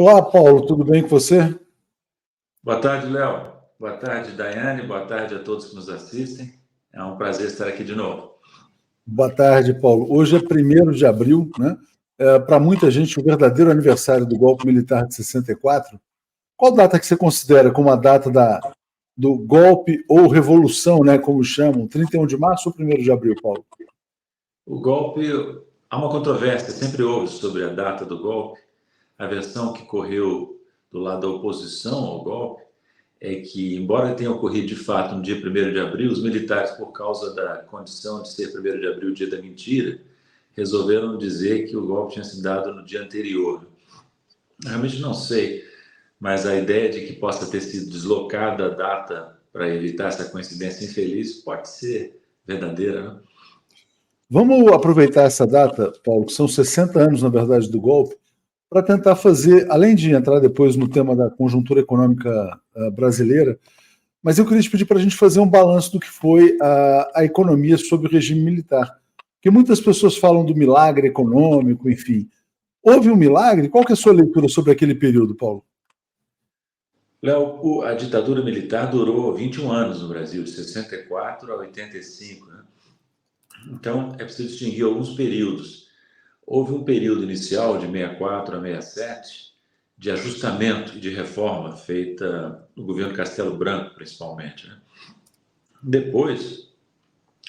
Olá, Paulo, tudo bem com você? Boa tarde, Léo. Boa tarde, Daiane. Boa tarde a todos que nos assistem. É um prazer estar aqui de novo. Boa tarde, Paulo. Hoje é 1º de abril, né? Para muita gente, o verdadeiro aniversário do golpe militar de 64. Qual data que você considera como a data do golpe ou revolução, né, como chamam? 31 de março ou 1º de abril, Paulo? O golpe, há uma controvérsia, sempre houve sobre a data do golpe. A versão que correu do lado da oposição ao golpe é que, embora tenha ocorrido de fato no dia 1º de abril, os militares, por causa da condição de ser 1º de abril, dia da mentira, resolveram dizer que o golpe tinha sido dado no dia anterior. Realmente não sei, mas a ideia de que possa ter sido deslocada a data para evitar essa coincidência infeliz pode ser verdadeira, né? Vamos aproveitar essa data, Paulo, que são 60 anos, na verdade, do golpe, para tentar fazer, além de entrar depois no tema da conjuntura econômica brasileira, mas eu queria te pedir para a gente fazer um balanço do que foi a economia sob o regime militar. Porque muitas pessoas falam do milagre econômico, enfim. Houve um milagre? Qual que é a sua leitura sobre aquele período, Paulo? Léo, a ditadura militar durou 21 anos no Brasil, de 64 a 85, né? Então, é preciso distinguir alguns períodos. Houve um período inicial, de 64 a 67, de ajustamento e de reforma feita no governo Castelo Branco, principalmente, né? Depois,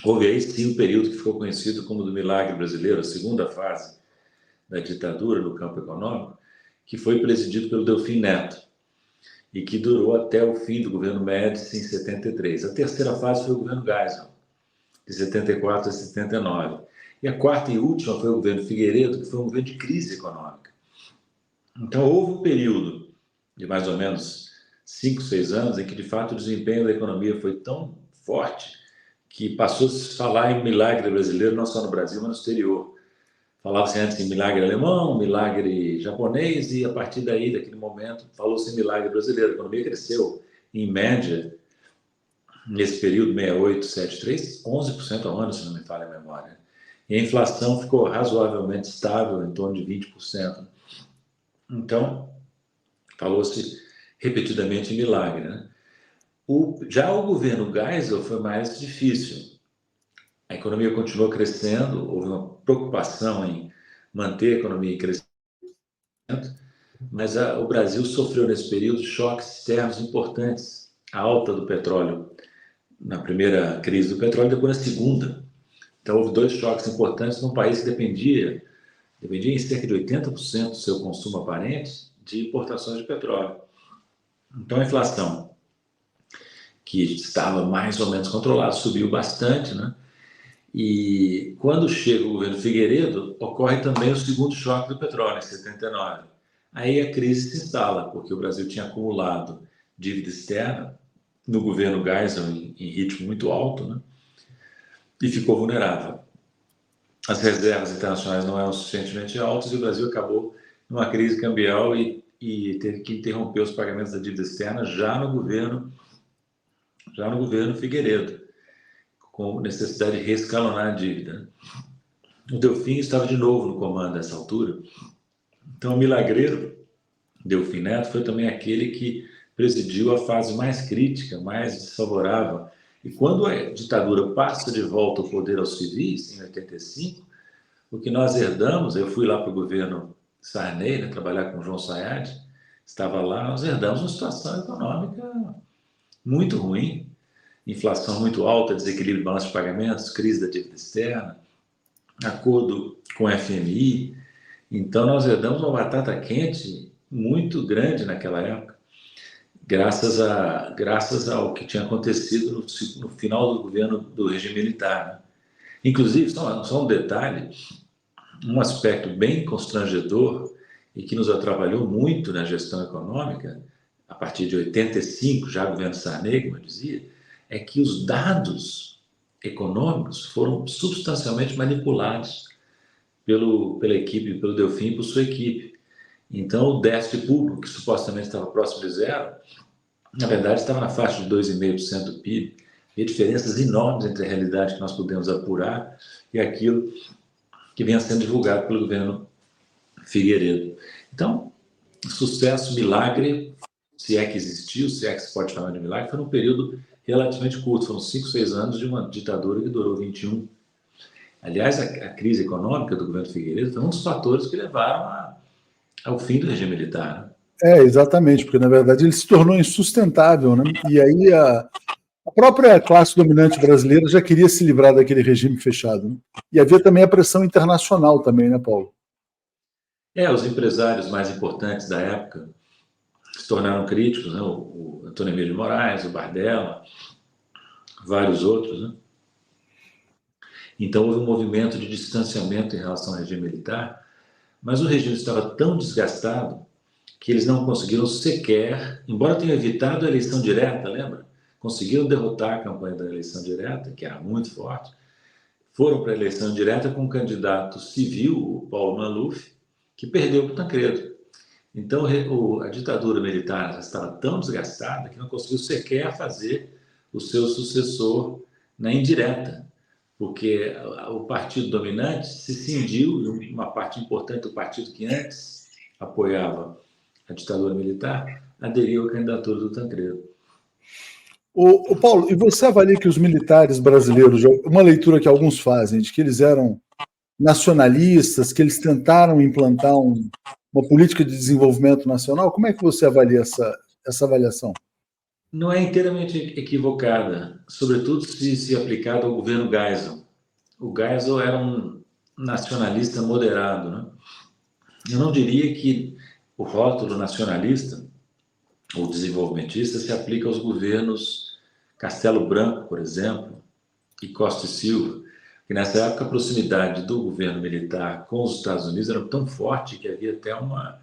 houve aí sim um período que ficou conhecido como do milagre brasileiro, a segunda fase da ditadura no campo econômico, que foi presidido pelo Delfim Neto e que durou até o fim do governo Médici em 73. A terceira fase foi o governo Geisel, de 74 a 79. E a quarta e última foi o governo Figueiredo, que foi um governo de crise econômica. Então, houve um período de mais ou menos 5, 6 anos em que, de fato, o desempenho da economia foi tão forte que passou a se falar em milagre brasileiro, não só no Brasil, mas no exterior. Falava-se antes em milagre alemão, milagre japonês, e a partir daí, daquele momento, falou-se em milagre brasileiro. A economia cresceu, em média, nesse período 68, 73, 11% ao ano, se não me falha a memória. E a inflação ficou razoavelmente estável, em torno de 20%. Então, falou-se repetidamente em milagre, né? Já o governo Geisel foi mais difícil. A economia continuou crescendo, houve uma preocupação em manter a economia em crescimento, mas o Brasil sofreu nesse período choques externos importantes. A alta do petróleo na primeira crise do petróleo e depois na segunda. Então houve dois choques importantes num país que dependia em cerca de 80% do seu consumo aparente de importações de petróleo. Então a inflação, que estava mais ou menos controlada, subiu bastante, né? E quando chega o governo Figueiredo, ocorre também o segundo choque do petróleo, em 79. Aí a crise se instala, porque o Brasil tinha acumulado dívida externa no governo Geisel em ritmo muito alto, né? E ficou vulnerável. As reservas internacionais não eram suficientemente altas e o Brasil acabou numa crise cambial e teve que interromper os pagamentos da dívida externa já no governo Figueiredo, com necessidade de reescalonar a dívida. O Delfim estava de novo no comando nessa altura. Então, o milagreiro Delfim Neto foi também aquele que presidiu a fase mais crítica, mais desfavorável. E quando a ditadura passa de volta o poder aos civis, em 85, o que nós herdamos, eu fui lá para o governo Sarney, né, trabalhar com o João Sayad, estava lá, nós herdamos uma situação econômica muito ruim, inflação muito alta, desequilíbrio de balanço de pagamentos, crise da dívida externa, acordo com o FMI. Então, nós herdamos uma batata quente muito grande naquela época, graças ao que tinha acontecido no final do governo do regime militar, né? Inclusive, só um detalhe, um aspecto bem constrangedor e que nos atrapalhou muito na gestão econômica, a partir de 85, já o governo Sarney, como eu dizia, é que os dados econômicos foram substancialmente manipulados pela equipe, pelo Delfim e por sua equipe. Então, o déficit público, que supostamente estava próximo de zero, na verdade estava na faixa de 2,5% do PIB. E diferenças enormes entre a realidade que nós podemos apurar e aquilo que vinha sendo divulgado pelo governo Figueiredo. Então, sucesso, milagre, se é que existiu, se é que se pode chamar de milagre, foi num período relativamente curto, foram 5, 6 anos de uma ditadura que durou 21. Aliás, a crise econômica do governo Figueiredo foi um dos fatores que levaram ao fim do regime militar. Exatamente, porque na verdade ele se tornou insustentável, né? E aí a própria classe dominante brasileira já queria se livrar daquele regime fechado, né? E havia também a pressão internacional também, né, Paulo? Os empresários mais importantes da época se tornaram críticos, né? O Antônio Emílio de Moraes, o Bardella, vários outros, né? Então houve um movimento de distanciamento em relação ao regime militar, mas o regime estava tão desgastado que eles não conseguiram sequer, embora tenham evitado a eleição direta, lembra? Conseguiram derrotar a campanha da eleição direta, que era muito forte, foram para a eleição direta com um candidato civil, o Paulo Maluf, que perdeu para o Tancredo. Então a ditadura militar já estava tão desgastada que não conseguiu sequer fazer o seu sucessor na indireta, porque o partido dominante se cindiu, uma parte importante do partido que antes apoiava a ditadura militar, aderiu à candidatura do Tancredo. O Paulo, e você avalia que os militares brasileiros, uma leitura que alguns fazem, de que eles eram nacionalistas, que eles tentaram implantar uma política de desenvolvimento nacional, como é que você avalia essa avaliação? Não é inteiramente equivocada, sobretudo se aplicada ao governo Geisel. O Geisel era um nacionalista moderado, né? Eu não diria que o rótulo nacionalista ou desenvolvimentista se aplica aos governos Castelo Branco, por exemplo, e Costa e Silva, que nessa época a proximidade do governo militar com os Estados Unidos era tão forte que havia até uma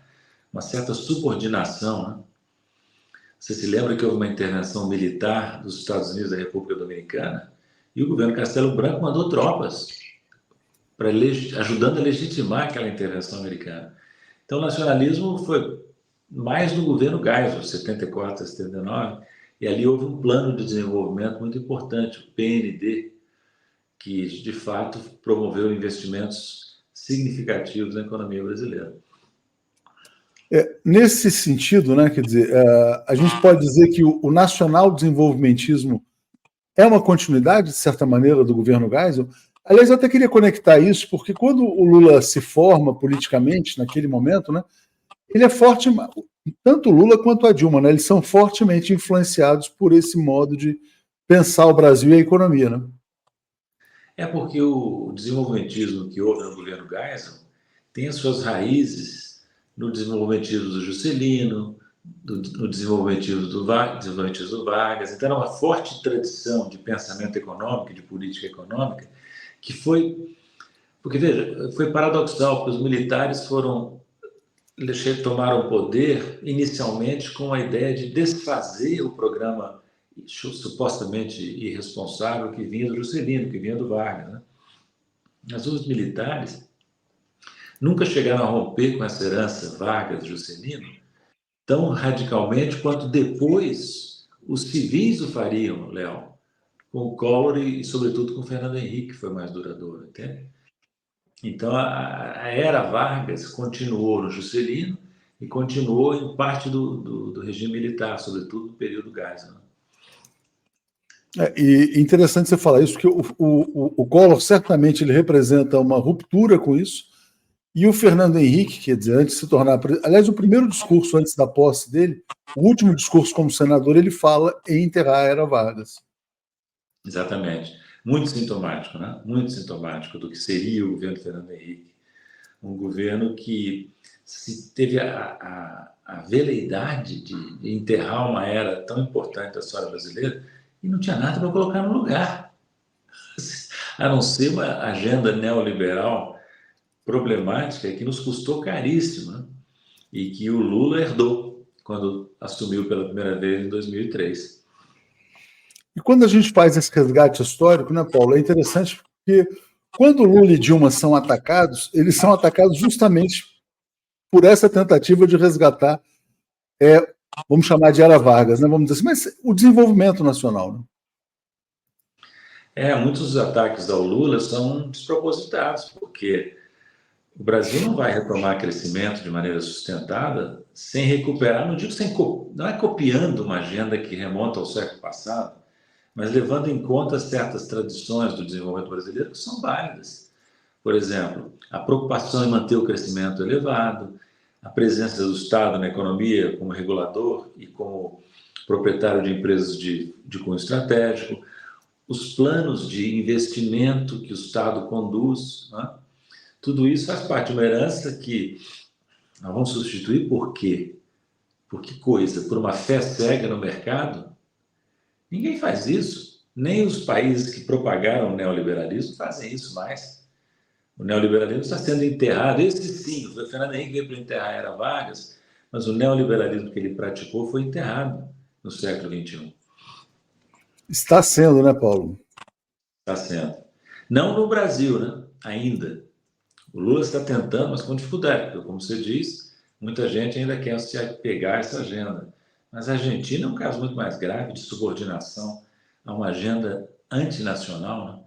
certa subordinação, né? Você se lembra que houve uma intervenção militar dos Estados Unidos da República Dominicana e o governo Castelo Branco mandou tropas ajudando a legitimar aquela intervenção americana. Então, o nacionalismo foi mais no governo Geisel, 74 a 79, e ali houve um plano de desenvolvimento muito importante, o PND, que de fato promoveu investimentos significativos na economia brasileira. Nesse sentido, né, quer dizer, a gente pode dizer que o nacional-desenvolvimentismo é uma continuidade, de certa maneira, do governo Geisel. Aliás, eu até queria conectar isso, porque quando o Lula se forma politicamente, naquele momento, né, ele é forte, tanto o Lula quanto a Dilma, né, eles são fortemente influenciados por esse modo de pensar o Brasil e a economia, né? É porque o desenvolvimentismo que houve no governo Geisel tem as suas raízes no desenvolvimentismo do Juscelino, no desenvolvimentismo do Vargas. Então, era uma forte tradição de pensamento econômico, de política econômica, que foi... Porque, veja, foi paradoxal, porque os militares tomaram o poder inicialmente com a ideia de desfazer o programa supostamente irresponsável que vinha do Juscelino, que vinha do Vargas, né? Mas os militares nunca chegaram a romper com essa herança Vargas-Juscelino tão radicalmente quanto depois os civis o fariam, Léo, com o Collor e, sobretudo, com o Fernando Henrique, que foi mais duradouro, entende? Então, a era Vargas continuou no Juscelino e continuou em parte do regime militar, sobretudo no período Geisel. E interessante você falar isso, porque o Collor certamente ele representa uma ruptura com isso, e o Fernando Henrique, quer dizer, antes de se tornar... Aliás, o primeiro discurso antes da posse dele, o último discurso como senador, ele fala em enterrar a era Vargas. Exatamente. Muito sintomático, né? Muito sintomático do que seria o governo Fernando Henrique. Um governo que teve a veleidade de enterrar uma era tão importante da história brasileira e não tinha nada para colocar no lugar, a não ser uma agenda neoliberal problemática que nos custou caríssimo, né? E que o Lula herdou quando assumiu pela primeira vez em 2003. E quando a gente faz esse resgate histórico, né, Paulo, é interessante porque quando Lula e Dilma são atacados, eles são atacados justamente por essa tentativa de resgatar, vamos chamar de era Vargas, né? Vamos dizer assim, mas o desenvolvimento nacional, né? Muitos dos ataques ao Lula são despropositados, porque o Brasil não vai retomar crescimento de maneira sustentada sem recuperar, não digo sem, não é copiando uma agenda que remonta ao século passado, mas levando em conta certas tradições do desenvolvimento brasileiro que são válidas. Por exemplo, a preocupação em manter o crescimento elevado, a presença do Estado na economia como regulador e como proprietário de empresas de cunho estratégico, os planos de investimento que o Estado conduz, né? Tudo isso faz parte de uma herança que nós vamos substituir por quê? Por que coisa? Por uma fé cega no mercado? Ninguém faz isso. Nem os países que propagaram o neoliberalismo fazem isso mais. O neoliberalismo está sendo enterrado. Esse sim, o Fernando Henrique veio para enterrar a Era Vargas, mas o neoliberalismo que ele praticou foi enterrado no século XXI. Está sendo, né, Paulo? Está sendo. Não no Brasil, né? Ainda. O Lula está tentando, mas com dificuldade, porque, como você diz, muita gente ainda quer se pegar essa agenda. Mas a Argentina é um caso muito mais grave de subordinação a uma agenda antinacional, né?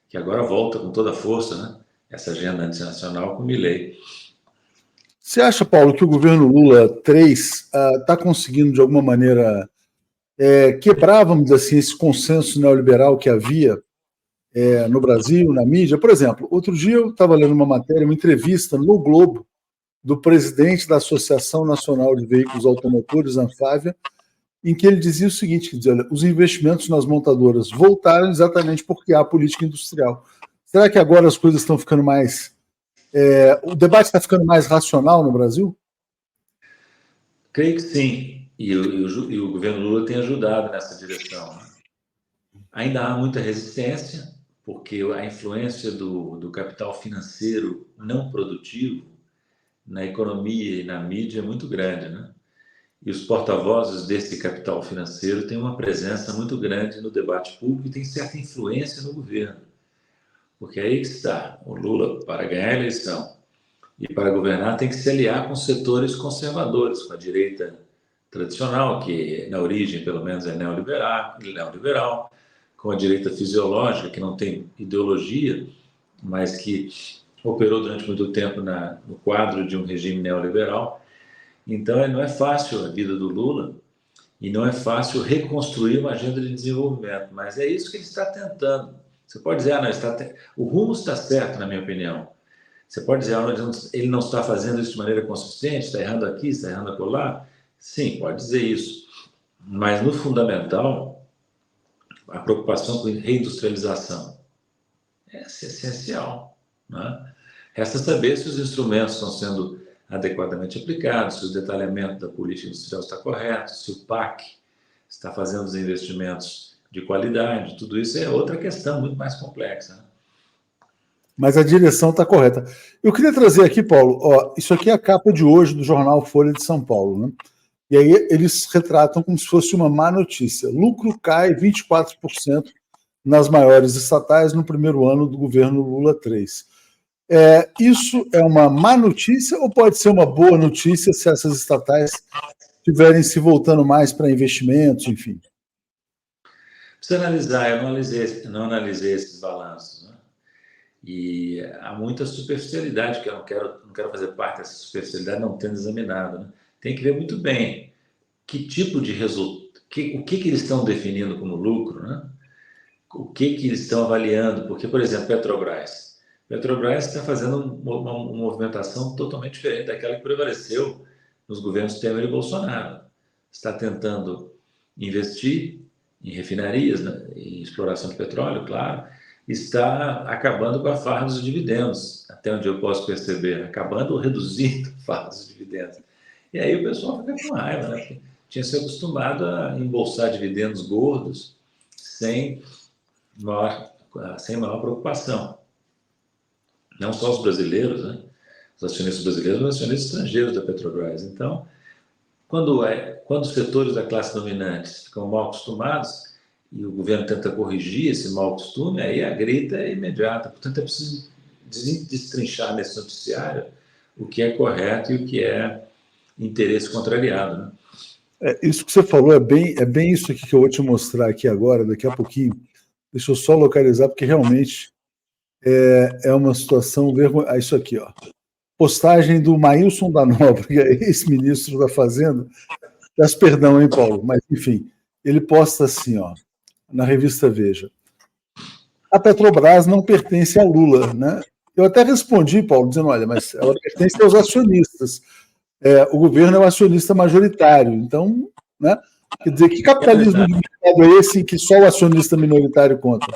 Que agora volta com toda a força, né? Essa agenda antinacional com Milei. Você acha, Paulo, que o governo Lula 3 está conseguindo, de alguma maneira, quebrar, vamos dizer assim, esse consenso neoliberal que havia no Brasil, na mídia? Por exemplo, outro dia eu estava lendo uma matéria, uma entrevista no Globo, do presidente da Associação Nacional de Veículos Automotores, Anfávia, em que ele dizia o seguinte, quer dizer, olha, os investimentos nas montadoras voltaram exatamente porque há política industrial. Será que agora as coisas estão ficando mais... o debate está ficando mais racional no Brasil? Creio que sim, e o governo Lula tem ajudado nessa direção, né? Ainda há muita resistência, porque a influência do capital financeiro não produtivo na economia e na mídia é muito grande, né? E os porta-vozes desse capital financeiro têm uma presença muito grande no debate público e têm certa influência no governo. Porque aí que está, o Lula, para ganhar a eleição e para governar, tem que se aliar com setores conservadores, com a direita tradicional, que na origem, pelo menos, é neoliberal, com a direita fisiológica, que não tem ideologia, mas que operou durante muito tempo no quadro de um regime neoliberal. Então, não é fácil a vida do Lula e não é fácil reconstruir uma agenda de desenvolvimento, mas é isso que ele está tentando. Você pode dizer, não, o rumo está certo, na minha opinião. Você pode dizer, ele não está fazendo isso de maneira consistente, está errando aqui, está errando acolá. Sim, pode dizer isso. Mas, no fundamental, a preocupação com reindustrialização é essencial, né? Resta saber se os instrumentos estão sendo adequadamente aplicados, se o detalhamento da política industrial está correto, se o PAC está fazendo os investimentos de qualidade, tudo isso é outra questão muito mais complexa, né? Mas a direção está correta. Eu queria trazer aqui, Paulo, isso aqui é a capa de hoje do jornal Folha de São Paulo, né? E aí eles retratam como se fosse uma má notícia. Lucro cai 24% nas maiores estatais no primeiro ano do governo Lula 3. Isso é uma má notícia ou pode ser uma boa notícia se essas estatais estiverem se voltando mais para investimentos, enfim? Precisa analisar, eu não analisei esses balanços, né? E há muita superficialidade, que eu não quero fazer parte dessa superficialidade não tendo examinado, né? Tem que ver muito bem que tipo de resultado, o que eles estão definindo como lucro, né? O que eles estão avaliando, porque, por exemplo, Petrobras está fazendo uma movimentação totalmente diferente daquela que prevaleceu nos governos Temer e Bolsonaro. Está tentando investir em refinarias, né, em exploração de petróleo, claro, está acabando com a farra dos dividendos, até onde eu posso perceber, acabando ou reduzindo a farra dos dividendos. E aí o pessoal fica com raiva, né? Porque tinha se acostumado a embolsar dividendos gordos sem maior preocupação. Não só os brasileiros, né? Os acionistas brasileiros, mas os acionistas estrangeiros da Petrobras. Então, quando os setores da classe dominante ficam mal acostumados e o governo tenta corrigir esse mau costume, aí a grita é imediata. Portanto, é preciso destrinchar nesse noticiário o que é correto e o que é interesse contrariado, né? Isso que você falou é bem isso aqui que eu vou te mostrar aqui agora, daqui a pouquinho. Deixa eu só localizar, porque realmente é uma situação vergonhosa. Isso aqui, ó. postagem do Maílson da Nóbrega, ex-ministro da Fazenda. Peço perdão, hein, Paulo? Mas, enfim, ele posta assim, ó, na revista Veja. A Petrobras não pertence a Lula, né? Eu até respondi, Paulo, dizendo, olha, mas ela pertence aos acionistas. O governo é o acionista majoritário. Então, né? Quer dizer, que capitalismo de mercado é esse que só o acionista minoritário conta?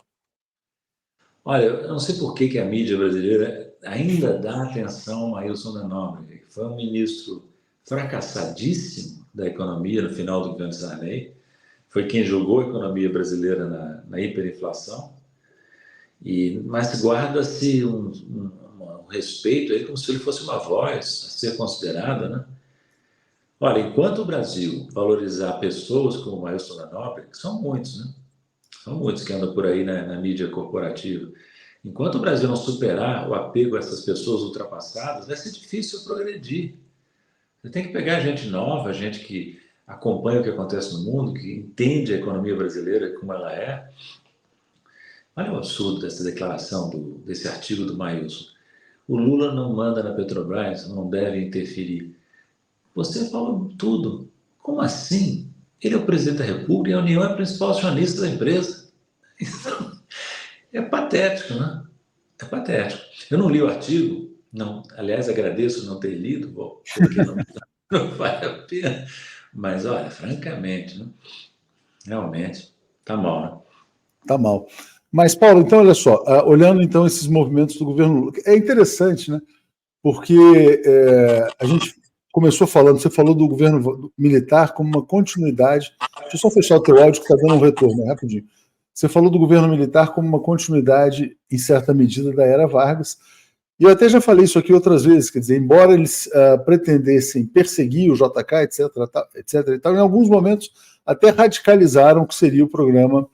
Olha, eu não sei por que a mídia brasileira ainda dá atenção ao Maílson da Nóbrega, que foi um ministro fracassadíssimo da economia no final do governo Sarney, foi quem jogou a economia brasileira na hiperinflação, mas guarda-se um respeito a ele como se ele fosse uma voz a ser considerada, né? Olha, enquanto o Brasil valorizar pessoas como o Maílson da Nóbrega, que são muitos, né? São muitos que andam por aí na mídia corporativa. Enquanto o Brasil não superar o apego a essas pessoas ultrapassadas, vai ser difícil progredir. Você tem que pegar gente nova, gente que acompanha o que acontece no mundo, que entende a economia brasileira como ela é. Olha o absurdo dessa declaração, desse artigo do Maílson. O Lula não manda na Petrobras, não deve interferir. Você falou tudo. Como assim? Ele é o presidente da República e a União é a principal acionista da empresa. É patético, né? É patético. Eu não li o artigo, não. Aliás, agradeço não ter lido, porque não vale a pena. Mas, olha, francamente, né? Realmente, tá mal, né? Tá mal. Mas, Paulo, então, olha só, olhando então esses movimentos do governo Lula, é interessante, né? Porque a gente começou falando, você falou do governo militar como uma continuidade. Deixa eu só fechar o teu áudio que está dando um retorno, rapidinho. Você falou do governo militar como uma continuidade, em certa medida, da era Vargas. E eu até já falei isso aqui outras vezes, quer dizer, embora eles pretendessem perseguir o JK, etc. e tal, em alguns momentos até radicalizaram o que seria o programa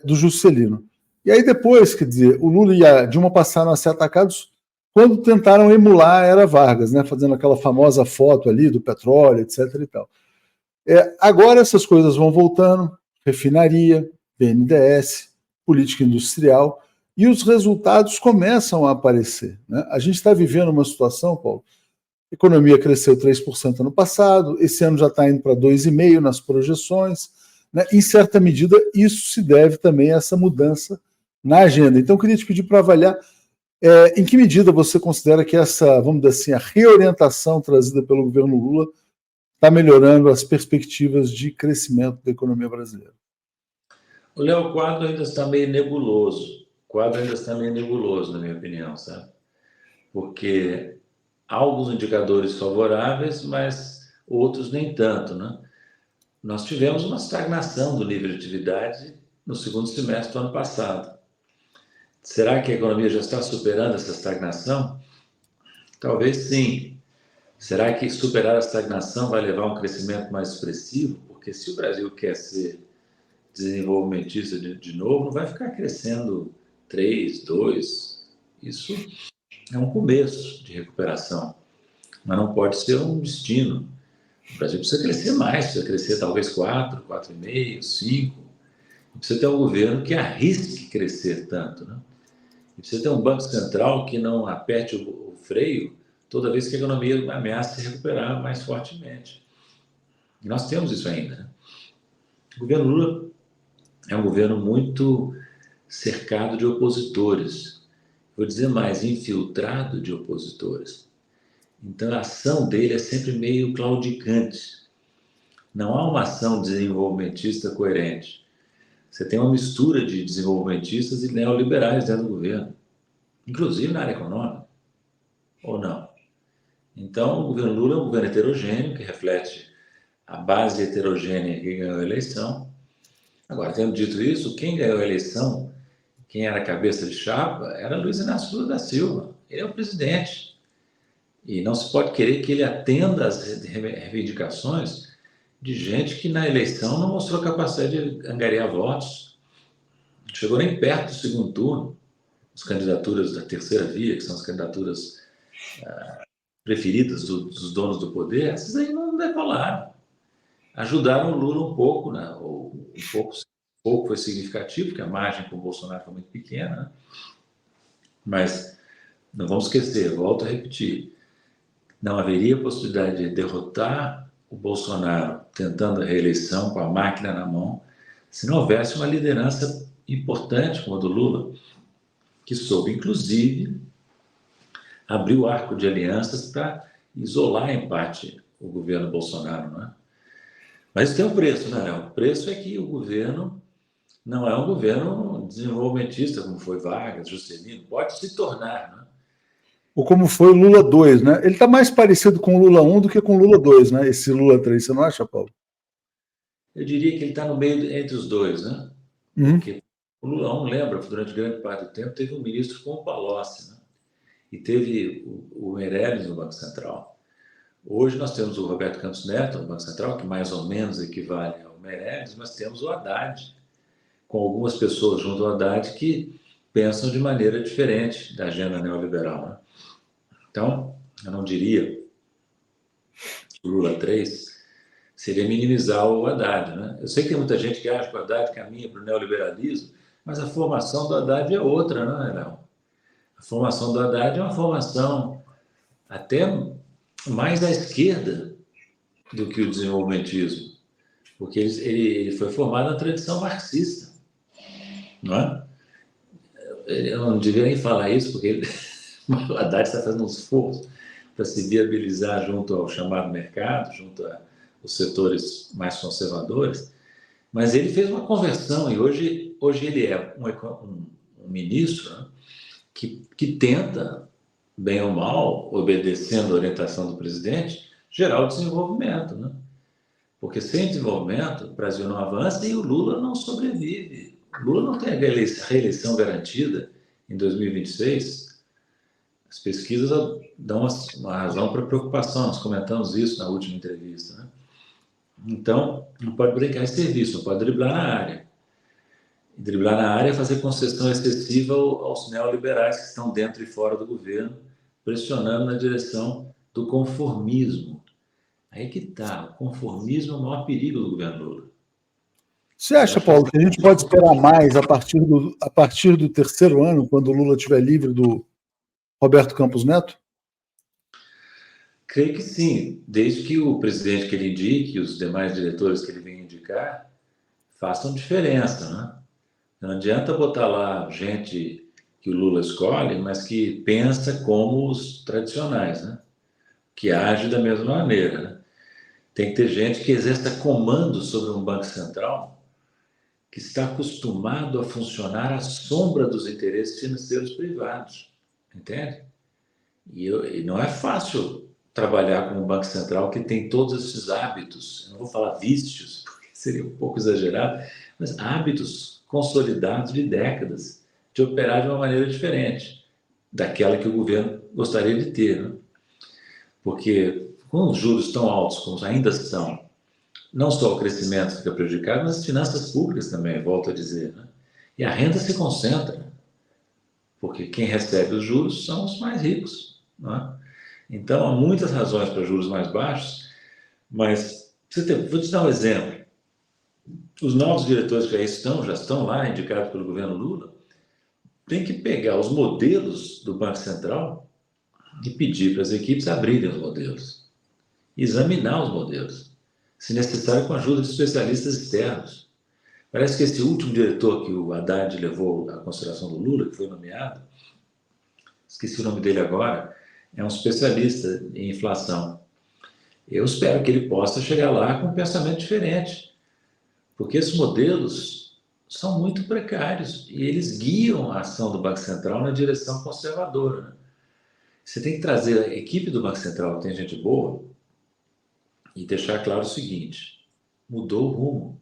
do Juscelino. E aí depois, quer dizer, o Lula e a Dilma passaram a ser atacados quando tentaram emular a era Vargas, né, fazendo aquela famosa foto ali do petróleo, etc. e tal. Agora essas coisas vão voltando, refinaria, BNDES, política industrial, e os resultados começam a aparecer. Né? A gente está vivendo uma situação, Paulo, a economia cresceu 3% ano passado, esse ano já está indo para 2,5% nas projeções. Né? Em certa medida, isso se deve também a essa mudança na agenda. Então, eu queria te pedir para avaliar em que medida você considera que essa, vamos dizer assim, a reorientação trazida pelo governo Lula está melhorando as perspectivas de crescimento da economia brasileira? O Léo, o quadro ainda está meio nebuloso. O quadro ainda está meio nebuloso, na minha opinião, sabe? Porque há alguns indicadores favoráveis, mas outros nem tanto, né? Nós tivemos uma estagnação do nível de atividade no segundo semestre do ano passado. Será que a economia já está superando essa estagnação? Talvez sim. Será que superar a estagnação vai levar a um crescimento mais expressivo? Porque se o Brasil quer ser desenvolvimentista de novo, não vai ficar crescendo 3, 2. Isso é um começo de recuperação, mas não pode ser um destino. O Brasil precisa crescer mais, precisa crescer talvez 4, 4,5, 5. Precisa ter um governo que arrisque crescer tanto, né? E precisa ter um banco central que não aperte o freio toda vez que a economia ameaça se recuperar mais fortemente. E nós temos isso ainda, né? O governo Lula é um governo muito cercado de opositores. Vou dizer mais, infiltrado de opositores. Então a ação dele é sempre meio claudicante. Não há uma ação desenvolvimentista coerente. Você tem uma mistura de desenvolvimentistas e neoliberais dentro do governo, inclusive na área econômica, ou não? Então, o governo Lula é um governo heterogêneo, que reflete a base heterogênea que ganhou a eleição. Agora, tendo dito isso, quem ganhou a eleição, quem era a cabeça de chapa, era Luiz Inácio Lula da Silva. Ele é o presidente. E não se pode querer que ele atenda às reivindicações de gente que na eleição não mostrou capacidade de angariar votos. Não chegou nem perto do segundo turno. As candidaturas da terceira via, que são as candidaturas preferidas dos donos do poder, essas aí não decolaram. Ajudaram o Lula um pouco, né? Pouco foi significativo, porque a margem com o Bolsonaro foi muito pequena, né? Mas não vamos esquecer, volto a repetir, não haveria possibilidade de derrotar o Bolsonaro tentando a reeleição com a máquina na mão, se não houvesse uma liderança importante como a do Lula, que soube, inclusive, abrir o arco de alianças para isolar em parte o governo Bolsonaro, não é? Mas tem um preço, né, Léo? O preço é que o governo não é um governo desenvolvimentista, como foi Vargas, Juscelino, pode se tornar, né? Ou como foi o Lula 2, né? Ele está mais parecido com o Lula 1 do que com o Lula 2, né? Esse Lula 3, você não acha, Paulo? Eu diria que ele está no meio entre os dois, né? Porque o Lula 1, lembra, durante grande parte do tempo, teve um ministro como o Palocci, né? E teve o Meirelles no Banco Central. Hoje nós temos o Roberto Campos Neto no Banco Central, que mais ou menos equivale ao Meirelles, mas temos o Haddad, com algumas pessoas junto ao Haddad que pensam de maneira diferente da agenda neoliberal, né? Então, eu não diria que o Lula 3 seria minimizar o Haddad, né? Eu sei que tem muita gente que acha que o Haddad caminha para o neoliberalismo, mas a formação do Haddad é outra, não é, Léo? A formação do Haddad é uma formação até mais à esquerda do que o desenvolvimentismo, porque ele foi formado na tradição marxista, não é? Eu não devia nem falar isso, porque o Haddad está fazendo um esforço para se viabilizar junto ao chamado mercado, junto aos setores mais conservadores, mas ele fez uma conversão e hoje ele é um ministro, né, que tenta, bem ou mal, obedecendo a orientação do presidente, gerar o desenvolvimento, né? Porque sem desenvolvimento o Brasil não avança e o Lula não sobrevive. O Lula não tem a reeleição garantida em 2026. As pesquisas dão uma razão para preocupação, nós comentamos isso na última entrevista, né? Então, não pode brincar em serviço, não pode driblar na área. E driblar na área é fazer concessão excessiva aos neoliberais que estão dentro e fora do governo, pressionando na direção do conformismo. Aí que está, o conformismo é o maior perigo do governo Lula. Você acha, Paulo, que a gente pode esperar mais a partir do terceiro ano, quando o Lula estiver livre do Roberto Campos Neto? Creio que sim, desde que o presidente que ele indique e os demais diretores que ele venha indicar façam diferença, né? Não adianta botar lá gente que o Lula escolhe, mas que pensa como os tradicionais, né? Que age da mesma maneira, né? Tem que ter gente que exerça comando sobre um banco central que está acostumado a funcionar à sombra dos interesses financeiros privados, entende? E não é fácil trabalhar com um banco central que tem todos esses hábitos, eu não vou falar vícios, porque seria um pouco exagerado, mas hábitos consolidados de décadas de operar de uma maneira diferente daquela que o governo gostaria de ter, né? Porque com os juros tão altos como ainda estão, não só o crescimento fica prejudicado, mas as finanças públicas também, volto a dizer, né? E a renda se concentra, porque quem recebe os juros são os mais ricos, não é? Então, há muitas razões para juros mais baixos, mas vou te dar um exemplo. Os novos diretores que já estão lá, indicados pelo governo Lula, têm que pegar os modelos do Banco Central e pedir para as equipes abrirem os modelos, examinar os modelos, se necessário com a ajuda de especialistas externos. Parece que esse último diretor que o Haddad levou à consideração do Lula, que foi nomeado, esqueci o nome dele agora, é um especialista em inflação. Eu espero que ele possa chegar lá com um pensamento diferente, porque esses modelos são muito precários e eles guiam a ação do Banco Central na direção conservadora, né? Você tem que trazer a equipe do Banco Central, tem gente boa, e deixar claro o seguinte: mudou o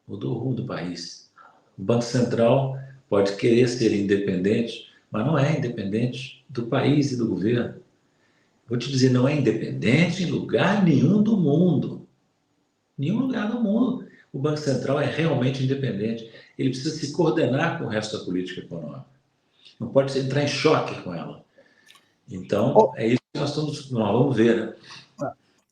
rumo do país. O Banco Central pode querer ser independente, mas não é independente do país e do governo. Vou te dizer, não é independente em lugar nenhum do mundo. Nenhum lugar do mundo. O Banco Central é realmente independente. Ele precisa se coordenar com o resto da política econômica. Não pode entrar em choque com ela. Então, é isso que nós vamos ver, né?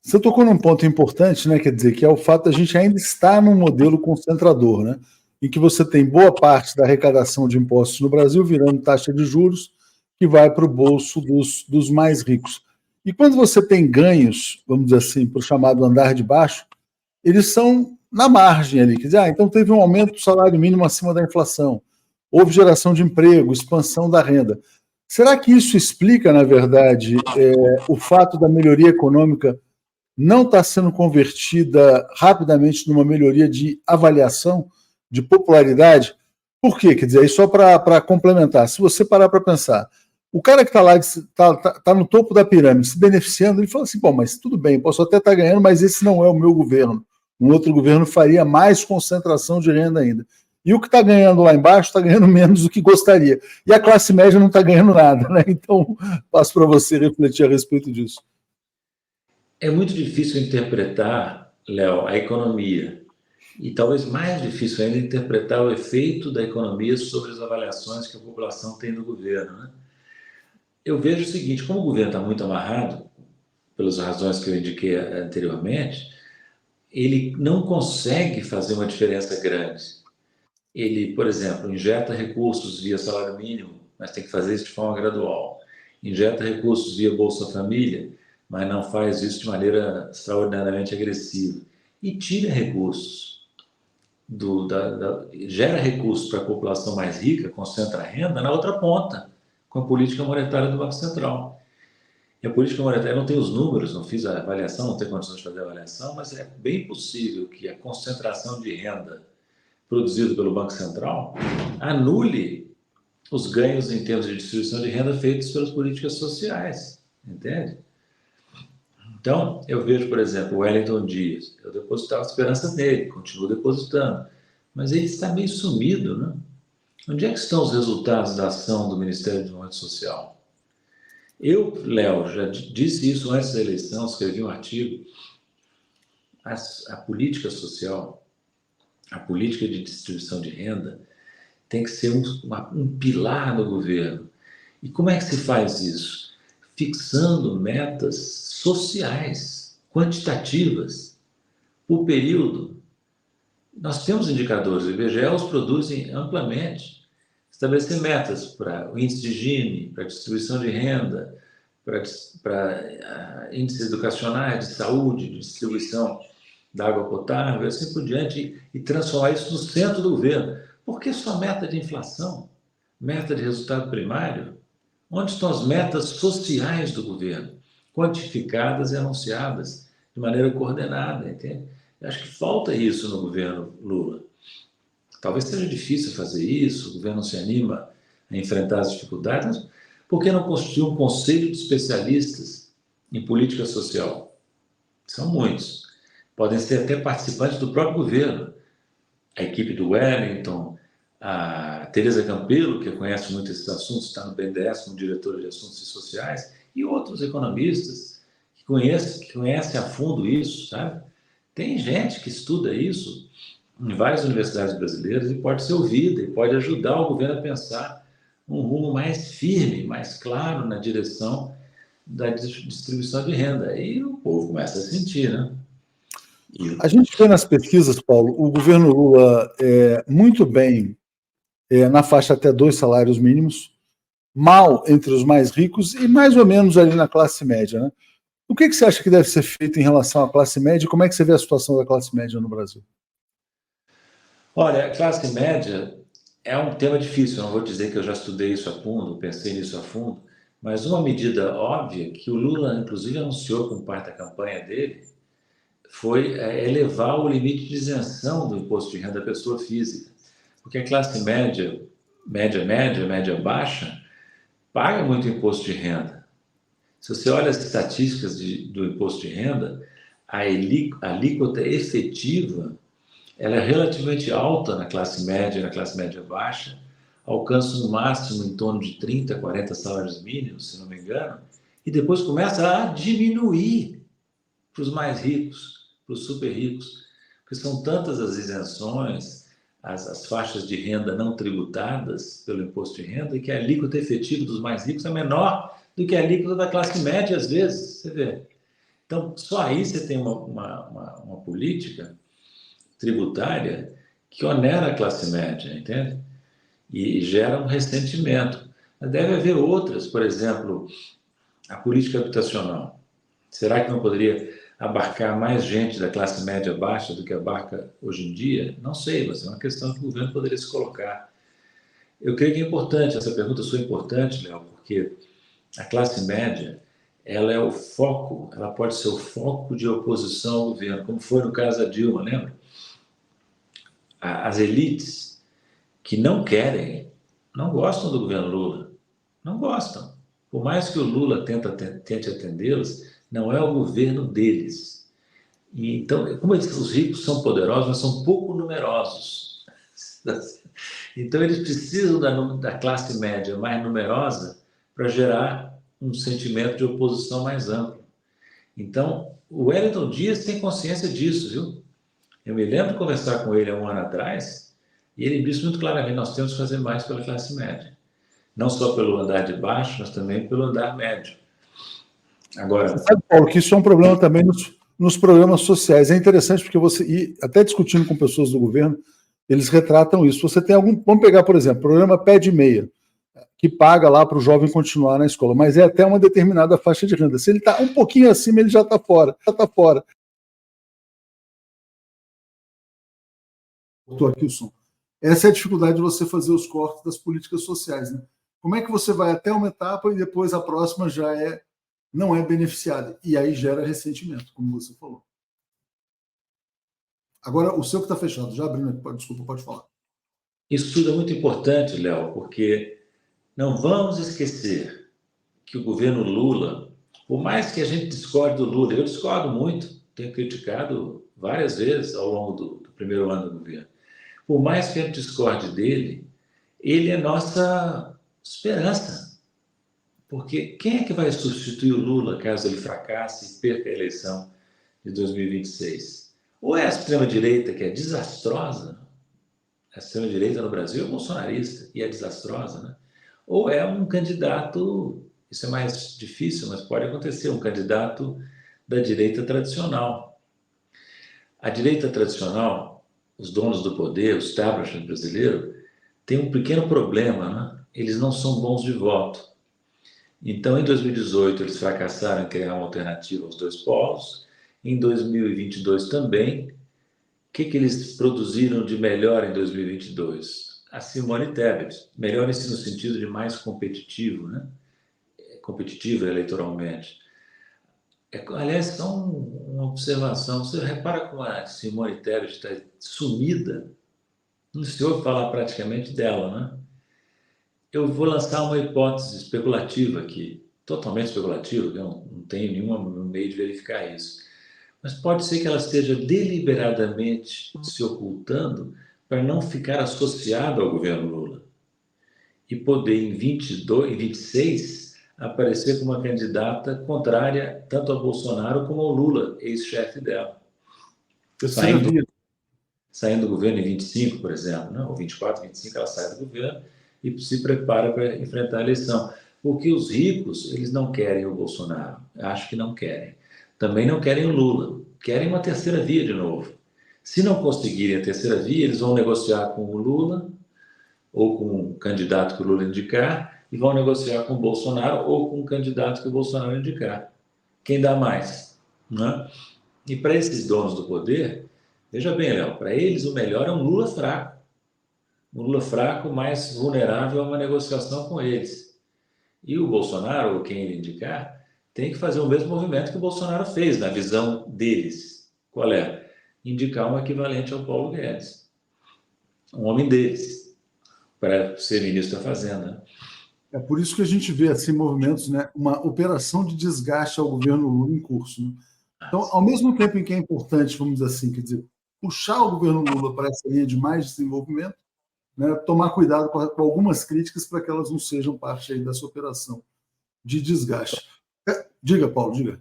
Você tocou num ponto importante, né? Quer dizer, que é o fato de a gente ainda estar num modelo concentrador, né? Em que você tem boa parte da arrecadação de impostos no Brasil virando taxa de juros que vai para o bolso dos mais ricos. E quando você tem ganhos, vamos dizer assim, para o chamado andar de baixo, eles são na margem ali. Quer dizer, então teve um aumento do salário mínimo acima da inflação, houve geração de emprego, expansão da renda. Será que isso explica, na verdade, o fato da melhoria econômica não estar sendo convertida rapidamente numa melhoria de avaliação, de popularidade? Por quê? Quer dizer, aí só para complementar, se você parar para pensar, o cara que está lá, está no topo da pirâmide, se beneficiando, ele fala assim, bom, mas tudo bem, posso até estar ganhando, mas esse não é o meu governo. Um outro governo faria mais concentração de renda ainda. E o que está ganhando lá embaixo está ganhando menos do que gostaria. E a classe média não está ganhando nada, né? Então, passo para você refletir a respeito disso. É muito difícil interpretar, Léo, a economia. E talvez mais difícil ainda interpretar o efeito da economia sobre as avaliações que a população tem do governo, né? Eu vejo o seguinte, como o governo está muito amarrado, pelas razões que eu indiquei anteriormente, ele não consegue fazer uma diferença grande. Ele, por exemplo, injeta recursos via salário mínimo, mas tem que fazer isso de forma gradual. Injeta recursos via Bolsa Família, mas não faz isso de maneira extraordinariamente agressiva. E tira recursos, gera recursos para a população mais rica, concentra a renda na outra ponta, com a política monetária do Banco Central. E a política monetária, eu não tenho os números, não fiz a avaliação, não tenho condições de fazer a avaliação, mas é bem possível que a concentração de renda produzida pelo Banco Central anule os ganhos em termos de distribuição de renda feitos pelas políticas sociais, entende? Então, eu vejo, por exemplo, o Wellington Dias, eu depositava esperanças nele, continuo depositando, mas ele está meio sumido, né? Onde é que estão os resultados da ação do Ministério do Desenvolvimento Social? Eu, Léo, já disse isso antes da eleição, escrevi um artigo. A política social, a política de distribuição de renda, tem que ser um pilar no governo. E como é que se faz isso? Fixando metas sociais, quantitativas, por período. Nós temos indicadores, o IBGE os produzem amplamente. Estabelecer metas para o índice de Gini, para a distribuição de renda, para índices educacionais, de saúde, de distribuição da água potável, e assim por diante, e transformar isso no centro do governo. Por que só meta de inflação? Meta de resultado primário? Onde estão as metas sociais do governo? Quantificadas e anunciadas de maneira coordenada, entende? Eu acho que falta isso no governo Lula. Talvez seja difícil fazer isso, o governo não se anima a enfrentar as dificuldades, mas por que não constituir um conselho de especialistas em política social? São muitos. Podem ser até participantes do próprio governo. A equipe do Wellington, a Tereza Campelo, que conhece muito esses assuntos, está no BNDES como diretora de assuntos sociais, e outros economistas que conhecem a fundo isso, sabe? Tem gente que estuda isso em várias universidades brasileiras e pode ser ouvida e pode ajudar o governo a pensar um rumo mais firme, mais claro na direção da distribuição de renda. Aí o povo começa a sentir, né? A gente vê nas pesquisas, Paulo, o governo Lula muito bem na faixa até 2 salários mínimos, mal entre os mais ricos e mais ou menos ali na classe média, né? O que você acha que deve ser feito em relação à classe média e como é que você vê a situação da classe média no Brasil? Olha, a classe média é um tema difícil, eu não vou dizer que eu já estudei isso a fundo, pensei nisso a fundo, mas uma medida óbvia que o Lula, inclusive, anunciou como parte da campanha dele foi elevar o limite de isenção do imposto de renda da pessoa física, porque a classe média, média baixa, paga muito imposto de renda. Se você olha as estatísticas do imposto de renda, a alíquota efetiva ela é relativamente alta na classe média e na classe média baixa, alcança no máximo em torno de 30, 40 salários mínimos, se não me engano, e depois começa a diminuir para os mais ricos, para os super ricos, porque são tantas as isenções, as faixas de renda não tributadas pelo imposto de renda, que a alíquota efetiva dos mais ricos é menor do que a alíquota da classe média, às vezes, você vê. Então, só aí você tem uma política tributária que onera a classe média, entende? E gera um ressentimento. Deve haver outras, por exemplo, a política habitacional. Será que não poderia abarcar mais gente da classe média baixa do que abarca hoje em dia? Não sei, mas é uma questão que o governo poderia se colocar. Eu creio que é importante, essa pergunta sua é importante, Léo, porque a classe média, ela é o foco, ela pode ser o foco de oposição ao governo, como foi no caso da Dilma, lembra? As elites que não querem, não gostam do governo Lula, não gostam. Por mais que o Lula tente atendê-los, não é o governo deles. E, então, como eu disse, os ricos são poderosos, mas são pouco numerosos. Então, eles precisam da classe média mais numerosa para gerar um sentimento de oposição mais amplo. Então, o Wellington Dias tem consciência disso, viu? Eu me lembro de conversar com ele há um ano atrás, e ele disse muito claramente: nós temos que fazer mais pela classe média. Não só pelo andar de baixo, mas também pelo andar médio. Você Agora, sabe, Paulo, que isso é um problema também nos programas sociais. É interessante porque você, e até discutindo com pessoas do governo, eles retratam isso. Você tem algum. Vamos pegar, por exemplo, o programa Pé de Meia, que paga lá para o jovem continuar na escola, mas é até uma determinada faixa de renda. Se ele está um pouquinho acima, ele já está fora. Já está fora. Cortou aqui o som. Essa é a dificuldade de você fazer os cortes das políticas sociais, né? Como é que você vai até uma etapa e depois a próxima já não é beneficiada? E aí gera ressentimento, como você falou. Agora, o seu que está fechado, já abrindo aqui, desculpa, pode falar. isso tudo é muito importante, Léo, porque não vamos esquecer que o governo Lula, por mais que a gente discorde do Lula, eu discordo muito, tenho criticado várias vezes ao longo do primeiro ano do governo, por mais que a gente discorde dele, ele é nossa esperança. Porque quem é que vai substituir o Lula caso ele fracasse e perca a eleição de 2026? Ou é a extrema-direita, que é desastrosa, a extrema-direita no Brasil é bolsonarista e é desastrosa, né? Ou é um candidato, isso é mais difícil, mas pode acontecer, um candidato da direita tradicional. A direita tradicional, os donos do poder, o establishment brasileiro, tem um pequeno problema, né? Eles não são bons de voto. Então, em 2018, eles fracassaram em criar uma alternativa aos dois polos. Em 2022 também. O que eles produziram de melhor em 2022? A Simone Tebet. Melhor no sentido de mais competitivo, né? Competitivo eleitoralmente. Aliás, só uma observação. Você repara como a Simone Tebet está sumida? Não se ouve falar praticamente dela, né? Eu vou lançar uma hipótese especulativa aqui, totalmente especulativa, eu não tenho nenhum meio de verificar isso. Mas pode ser que ela esteja deliberadamente se ocultando para não ficar associada ao governo Lula e poder, em 22, em 26, aparecer como uma candidata contrária tanto ao Bolsonaro como ao Lula, ex-chefe dela. Saindo do governo em 25, por exemplo, né? Ou 24, 25, ela sai do governo e se prepara para enfrentar a eleição. Porque os ricos, eles não querem o Bolsonaro, acho que não querem. Também não querem o Lula, querem uma terceira via de novo. Se não conseguirem a terceira via, eles vão negociar com o Lula ou com o candidato que o Lula indicar e vão negociar com o Bolsonaro ou com o candidato que o Bolsonaro indicar. Quem dá mais? Né? E para esses donos do poder, veja bem, Léo, para eles o melhor é um Lula fraco. Um Lula fraco mais vulnerável a uma negociação com eles. E o Bolsonaro, ou quem ele indicar, tem que fazer o mesmo movimento que o Bolsonaro fez, na visão deles. Qual é? Indicar um equivalente ao Paulo Guedes. Um homem deles, para ser ministro da Fazenda. É por isso que a gente vê assim movimentos, né, uma operação de desgaste ao governo Lula em curso. Né? Então, ao mesmo tempo em que é importante, vamos dizer assim, quer dizer, puxar o governo Lula para essa linha de mais desenvolvimento, né, tomar cuidado com algumas críticas para que elas não sejam parte aí dessa operação de desgaste. Diga, Paulo, diga.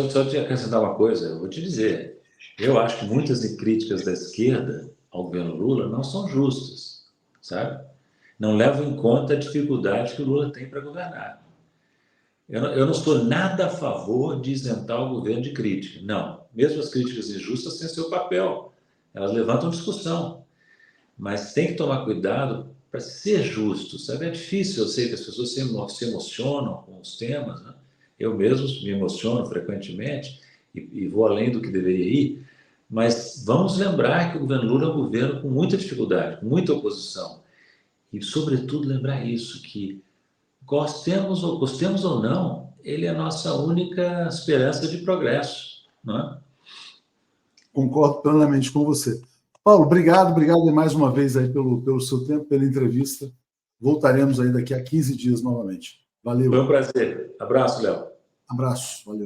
Só te acrescentar uma coisa, eu vou te dizer, eu acho que muitas críticas da esquerda ao governo Lula não são justas, sabe? Não levam em conta a dificuldade que o Lula tem para governar. Eu não estou nada a favor de isentar o governo de crítica. Não. Mesmo as críticas injustas têm seu papel. Elas levantam discussão. Mas tem que tomar cuidado ser justo, sabe? É difícil, eu sei que as pessoas se emocionam com os temas, né? Eu mesmo me emociono frequentemente e vou além do que deveria ir, mas vamos lembrar que o governo Lula é um governo com muita dificuldade, com muita oposição. E, sobretudo, lembrar isso, que gostemos ou não, ele é a nossa única esperança de progresso, não é? Concordo plenamente com você. Paulo, obrigado mais uma vez aí pelo seu tempo, pela entrevista. Voltaremos aí daqui a 15 dias novamente. Valeu. Foi um prazer. Abraço, Léo. Abraço. Valeu.